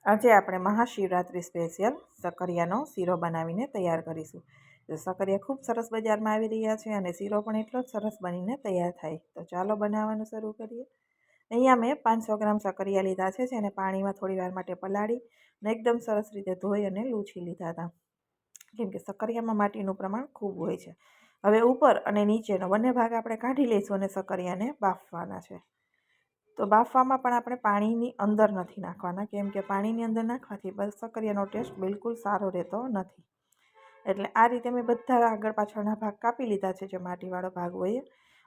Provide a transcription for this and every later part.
આજે આપણે મહાશિવરાત્રિ સ્પેશિયલ સકરિયાનો શીરો બનાવીને તૈયાર કરીશું. તો સકરિયા ખૂબ સરસ બજારમાં આવી રહ્યા છે અને શીરો પણ એટલો જ સરસ બનીને તૈયાર થાય. તો ચાલો બનાવવાનું શરૂ કરીએ. અહીંયા મેં 500 ગ્રામ સકરિયા લીધા છે, જેને પાણીમાં થોડી વાર માટે પલાળી અને એકદમ સરસ રીતે ધોઈ અને લૂછી લીધા હતા, કેમ કે સકરિયામાં માટીનું પ્રમાણ ખૂબ હોય છે. હવે ઉપર અને નીચેનો બંને ભાગ આપણે કાઢી લઈશું અને સકરિયાને બાફવાના છે. તો બાફવામાં પણ આપણે પાણીની અંદર નથી નાખવાના, કેમ કે પાણીની અંદર નાખવાથી સકરિયાનો ટેસ્ટ બિલકુલ સારો રહેતો નથી. એટલે આ રીતે મેં બધા આગળ પાછળના ભાગ કાપી લીધા છે, જે માટીવાળો ભાગ હોય.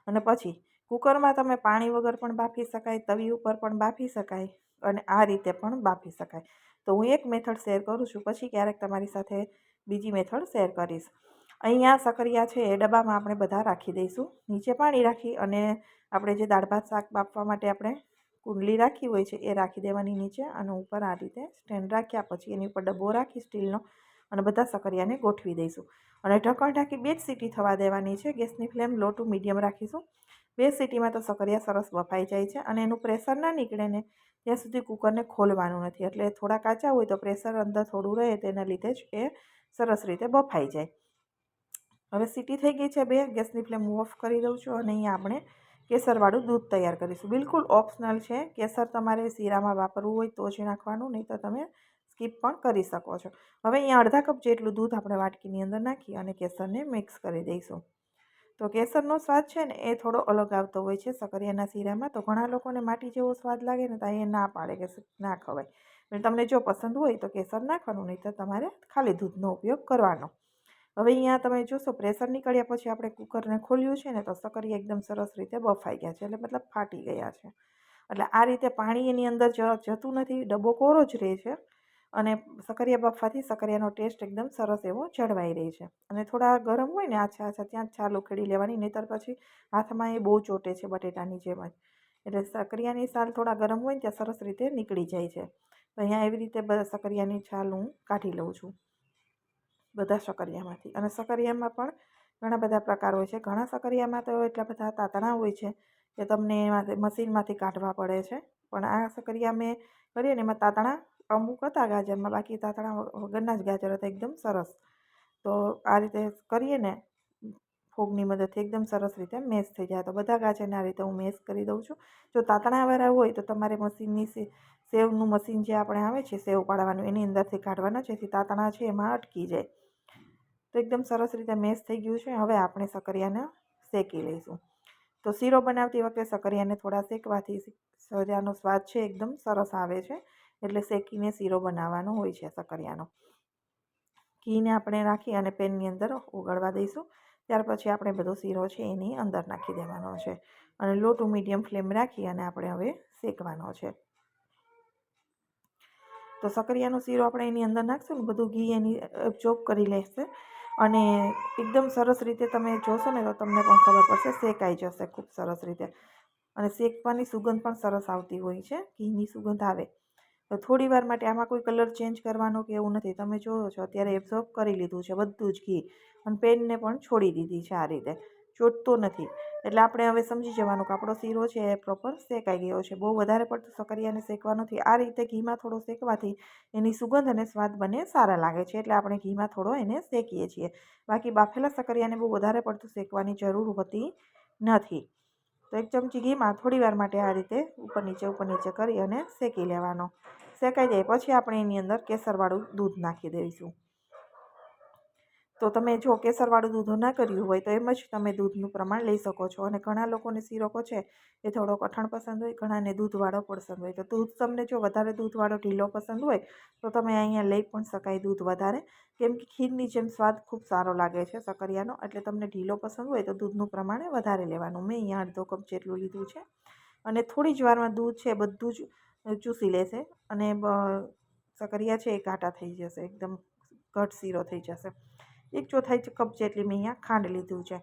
અને પછી કુકરમાં તમે પાણી વગર પણ બાફી શકાય, તવી ઉપર પણ બાફી શકાય અને આ રીતે પણ બાફી શકાય. તો હું એક મેથડ શેર કરું છું, પછી ક્યારેક તમારી સાથે બીજી મેથડ શેર કરીશ. અહીંયા સકરિયા છે એ ડબ્બામાં આપણે બધા રાખી દઈશું. નીચે પાણી રાખી અને આપણે જે દાળ ભાત શાક બાફવા માટે આપણે કુંડલી રાખી હોય છે એ રાખી દેવાની નીચે, અને ઉપર આ રીતે સ્ટેન્ડ રાખ્યા પછી એની ઉપર ડબ્બો રાખી સ્ટીલનો અને બધા સકરિયાને ગોઠવી દઈશું. અને ઢક્કણ ઢાંકી 2 જ સીટી થવા દેવાની છે. ગેસની ફ્લેમ લો ટુ મીડિયમ રાખીશું. 2 સીટીમાં તો સકરિયા સરસ બફાઈ જાય છે અને એનું પ્રેશર ના નીકળે ને ત્યાં સુધી કુકરને ખોલવાનું નથી. એટલે થોડા કાચા હોય તો પ્રેશર અંદર થોડું રહે, તેના લીધે જ એ સરસ રીતે બફાઈ જાય. હવે સીટી થઈ ગઈ છે 2. ગેસની ફ્લેમ હું ઓફ કરી દઉં છું અને અહીંયા આપણે કેસરવાળું દૂધ તૈયાર કરીશું. બિલકુલ ઓપ્શનલ છે. કેસર તમારે શીરામાં વાપરવું હોય તો જ નાખવાનું, નહીં તો તમે સ્કીપ પણ કરી શકો છો. હવે અહીંયા અડધા કપ જેટલું દૂધ આપણે વાટકીની અંદર નાખી અને કેસરને મિક્સ કરી દઈશું. તો કેસરનો સ્વાદ છે ને એ થોડો અલગ આવતો હોય છે સકરિયાના શીરામાં. તો ઘણા લોકોને માટી જેવો સ્વાદ લાગે ને તો એ ના પાડે કે ના ખવાય. તમને જો પસંદ હોય તો કેસર નાખવાનું, નહીં તો તમારે ખાલી દૂધનો ઉપયોગ કરવાનો. હવે અહીંયા તમે જોશો પ્રેશર નીકળ્યા પછી આપણે કુકરને ખોલ્યું છે ને તો સકરિયા એકદમ સરસ રીતે બફાઈ ગયા છે, એટલે મતલબ ફાટી ગયા છે. એટલે આ રીતે પાણી એની અંદર જતું નથી, ડબ્બો કોરો જ રહે છે અને સકરિયા બફવાથી સકરિયાનો ટેસ્ટ એકદમ સરસ એવો જળવાઈ રહે છે. અને થોડા ગરમ હોય ને આછા ત્યાં જ છાલ ઉખેડી લેવાની, નહીંતર પછી હાથમાં એ બહુ ચોટે છે બટેટાની જેમ જ. એટલે સકરિયાની છાલ થોડા ગરમ હોય ને ત્યાં સરસ રીતે નીકળી જાય છે. તો અહીંયા એવી રીતે બધા સકરિયાની છાલ હું કાઢી લઉં છું બધા સકરિયામાંથી. અને સકરિયામાં પણ ઘણા બધા પ્રકાર હોય છે. ઘણા સકરિયામાં તો એટલા બધા તાતણા હોય છે કે તમને મશીનમાંથી કાઢવા પડે છે. પણ આ સકરિયા મેં કરીએ ને એમાં તાતણા અમુક હતા ગાજરમાં, બાકી તાતણા વગરના જ ગાજર હતા, એકદમ સરસ. તો આ રીતે કરીએ ને ફોગની મદદથી એકદમ સરસ રીતે મેશ થઈ જાય. તો બધા ગાજરને આ રીતે હું મેશ કરી દઉં છું. જો તાતણાવાળા હોય તો તમારે મશીનની સેવનું મશીન જે આપણે આવે છે સેવ પાડવાનું, એની અંદરથી કાઢવાના, જેથી તાતણા છે એમાં અટકી જાય. તો એકદમ સરસ રીતે મેશ થઈ ગયું છે. હવે આપણે સકરિયાને શેકી લઈશું. તો શીરો બનાવતી વખતે સકરિયાને થોડા શેકવાથી શીરાનો સ્વાદ છે એકદમ સરસ આવે છે. એટલે શેકીને શીરો બનાવવાનો હોય છે સકરિયાનો. ઘીને આપણે રાખી અને પેનની અંદર ઓગળવા દઈશું. ત્યાર પછી આપણે બધો શીરો છે એની અંદર નાખી દેવાનો છે અને લો ટુ મીડિયમ ફ્લેમ રાખી અને આપણે હવે શેકવાનો છે. તો સકરિયાનો શીરો આપણે એની અંદર નાખશું ને બધું ઘી એની એબ્ઝોર્બ કરી લેશે અને એકદમ સરસ રીતે તમે જોશો ને તો તમને પણ ખબર પડશે, શેકાઈ જશે ખૂબ સરસ રીતે. અને શેકવાની સુગંધ પણ સરસ આવતી હોય છે, ઘીની સુગંધ આવે. તો થોડી વાર માટે આમાં કોઈ કલર ચેન્જ કરવાનો કે એવું નથી. તમે જોવો છો અત્યારે એબ્ઝોર્બ કરી લીધું છે બધું જ ઘી અને પેનને પણ છોડી દીધી છે. આ રીતે ચોટતો નથી. એટલે આપણે હવે સમજી જવાનું કે આપણો શીરો છે એ પ્રોપર શેકાઈ ગયો છે. બહુ વધારે પડતું સકરિયાને શેકવા નથી. આ રીતે ઘીમાં થોડો શેકવાથી એની સુગંધ અને સ્વાદ બંને સારા લાગે છે. એટલે આપણે ઘીમાં થોડો એને શેકીએ છીએ. બાકી બાફેલા સકરિયાને બહુ વધારે પડતું શેકવાની જરૂર હોતી નથી. તો 1 ચમચી ઘીમાં થોડી વાર માટે આ રીતે ઉપર નીચે કરી અને શેકી લેવાનો. શેકાઈ જાય પછી આપણે એની અંદર કેસરવાળું દૂધ નાખી દઈશું. તો તમે જો કેસરવાળું દૂધ ના કર્યું હોય તો એમ જ તમે દૂધનું પ્રમાણ લઈ શકો છો. અને ઘણા લોકોને શીરો છે એ થોડો કઠણ પસંદ હોય, ઘણાને દૂધવાળો પસંદ હોય. તો દૂધ તમને જો વધારે દૂધવાળો ઢીલો પસંદ હોય તો તમે અહીંયા લઈ પણ શકાય દૂધ વધારે, કેમ કે ખીરની જેમ સ્વાદ ખૂબ સારો લાગે છે સકરિયાનો. એટલે તમને ઢીલો પસંદ હોય તો દૂધનું પ્રમાણે વધારે લેવાનું. મેં અહીંયા અડધો કપ જેટલું લીધું છે અને થોડી જ વારમાં દૂધ છે બધું જ ચૂસી લેશે અને સકરિયા છે એ ઘાટા થઈ જશે, એકદમ ઘટ શીરો થઈ જશે. 1/4 કપ જેટલી મેં અહીંયા ખાંડ લીધું છે.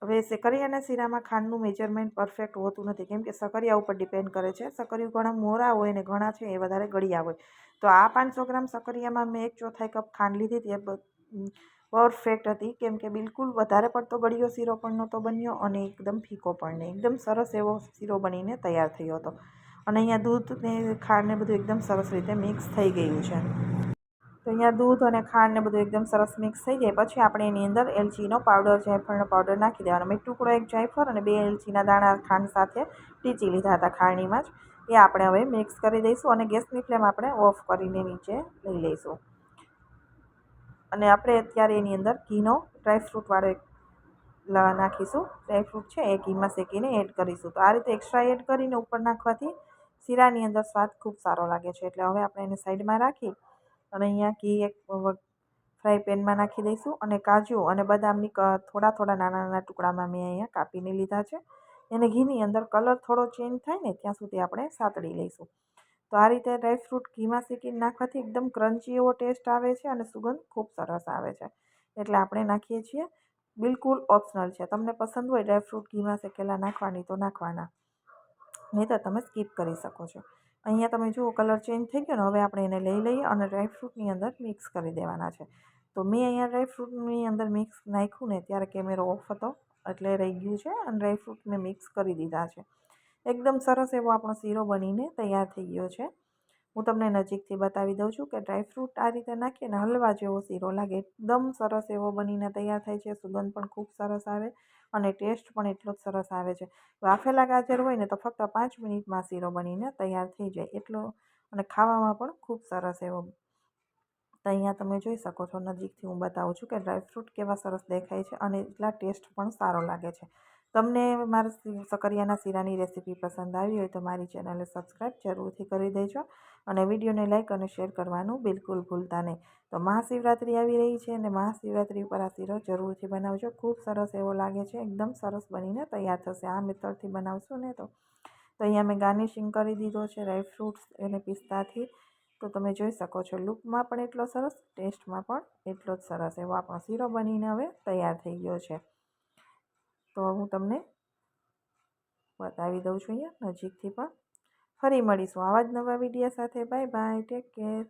હવે સકરિયાના શીરામાં ખાંડનું મેજરમેન્ટ પરફેક્ટ હોતું નથી, કેમ કે સકરિયા ઉપર ડિપેન્ડ કરે છે. સકરિયું ઘણા મોરા હોય ને ઘણા છે એ વધારે ગળ્યા હોય. તો આ 500 ગ્રામ સકરિયામાં મેં 1/4 કપ ખાંડ લીધી હતી, પરફેક્ટ હતી, કેમ કે બિલકુલ વધારે પડતો ગળ્યો શીરો પણ નહોતો બન્યો અને એકદમ ફીકો પણ નહીં. એકદમ સરસ એવો શીરો બનીને તૈયાર થયો હતો. અને અહીંયા દૂધ ને ખાંડ ને બધું એકદમ સરસ રીતે મિક્સ થઈ ગયું છે. તો અહીંયા દૂધ અને ખાંડ ને બધું એકદમ સરસ મિક્સ થઈ જાય પછી આપણે એની અંદર એલચીનો પાવડર, જાયફળનો પાવડર નાખી દેવાનો. મેં ટુકડો એક જાયફળ અને 2 એલચીના દાણા ખાંડ સાથે ટીચી લીધા હતા ખાણીમાં જ. એ આપણે હવે મિક્સ કરી દઈશું અને ગેસની ફ્લેમ આપણે ઓફ કરીને નીચે લઈ લઈશું. અને આપણે અત્યારે એની અંદર ઘીનો ડ્રાયફ્રૂટવાળો એક નાખીશું. ડ્રાયફ્રૂટ છે એ ઘીમાં શેકીને એડ કરીશું. તો આ રીતે એક્સ્ટ્રા એડ કરીને ઉપર નાખવાથી શીરાની અંદર સ્વાદ ખૂબ સારો લાગે છે. એટલે હવે આપણે એને સાઈડમાં રાખી અને અહીંયા ઘી એક ફ્રાય પેનમાં નાખી દઈશું અને કાજુ અને બદામની થોડા થોડા નાના નાના ટુકડામાં મેં અહીંયા કાપીને લીધા છે. એને ઘીની અંદર કલર થોડો ચેન્જ થાય ને ત્યાં સુધી આપણે સાતળી લઈશું. તો આ રીતે ડ્રાયફ્રૂટ ઘીમાં શેકીને નાખવાથી એકદમ ક્રન્ચી એવો ટેસ્ટ આવે છે અને સુગંધ ખૂબ સરસ આવે છે. એટલે આપણે નાખીએ છીએ. બિલકુલ ઓપ્શનલ છે. તમને પસંદ હોય ડ્રાયફ્રૂટ ઘીમાં શેકેલા નાખવાની તો નાખવાના, નહીં તો તમે સ્કીપ કરી શકો છો. અહીંયા તમે જુઓ કલર ચેન્જ થઈ ગયો ને. હવે આપણે એને લઈ લઈએ અને ડ્રાયફ્રૂટની અંદર મિક્સ કરી દેવાના છે. તો મેં અહીંયા ડ્રાયફ્રૂટની અંદર મિક્સ નાખ્યું ને ત્યારે કેમેરો ઓફ હતો એટલે રહી ગયું છે અને ડ્રાયફ્રૂટ મેં મિક્સ કરી દીધા છે. એકદમ સરસ એવો આપણો શીરો બનીને તૈયાર થઈ ગયો છે. હું તમને નજીકથી બતાવી દઉં છું કે ડ્રાયફ્રૂટ આ રીતે નાખીને હલવા જેવો શીરો લાગે. એકદમ સરસ એવો બનીને તૈયાર થાય છે. સુગંધ પણ ખૂબ સરસ આવે અને ટેસ્ટ પણ એટલો જ સરસ આવે છે. બાફેલા ગાજર હોય ને તો ફક્ત 5 મિનિટમાં શીરો બનીને તૈયાર થઈ જાય એટલો, અને ખાવામાં પણ ખૂબ સરસ એવો. તો અહીંયા તમે જોઈ શકો છો, નજીકથી હું બતાવું છું કે ડ્રાયફ્રૂટ કેવા સરસ દેખાય છે અને એટલા ટેસ્ટ પણ સારો લાગે છે. તમને મારા સકરિયાના શીરાની રેસીપી પસંદ આવી હોય તો મારી ચેનલને સબસ્ક્રાઈબ જરૂરથી કરી દેજો અને વિડીયોને લાઇક અને શેર કરવાનું બિલકુલ ભૂલતા નહીં. તો મહાશિવરાત્રિ આવી રહી છે અને મહાશિવરાત્રિ ઉપર આ શીરો જરૂરથી બનાવજો. ખૂબ સરસ એવો લાગે છે. એકદમ સરસ બનીને તૈયાર થશે આ મેથડથી બનાવશો ને તો. અહીંયા મેં ગાર્નિશિંગ કરી દીધો છે ડ્રાયફ્રૂટ્સ અને પિસ્તાથી. તો તમે જોઈ શકો છો લુકમાં પણ એટલો સરસ, ટેસ્ટમાં પણ એટલો જ સરસ એવો આપણો શીરો બનીને હવે તૈયાર થઈ ગયો છે. તો હું તમને બતાવી દઉં છું અહીંયા નજીકથી પણ. ફરી મળીશું આવા જ નવા વિડીયો સાથે. Bye bye, take care.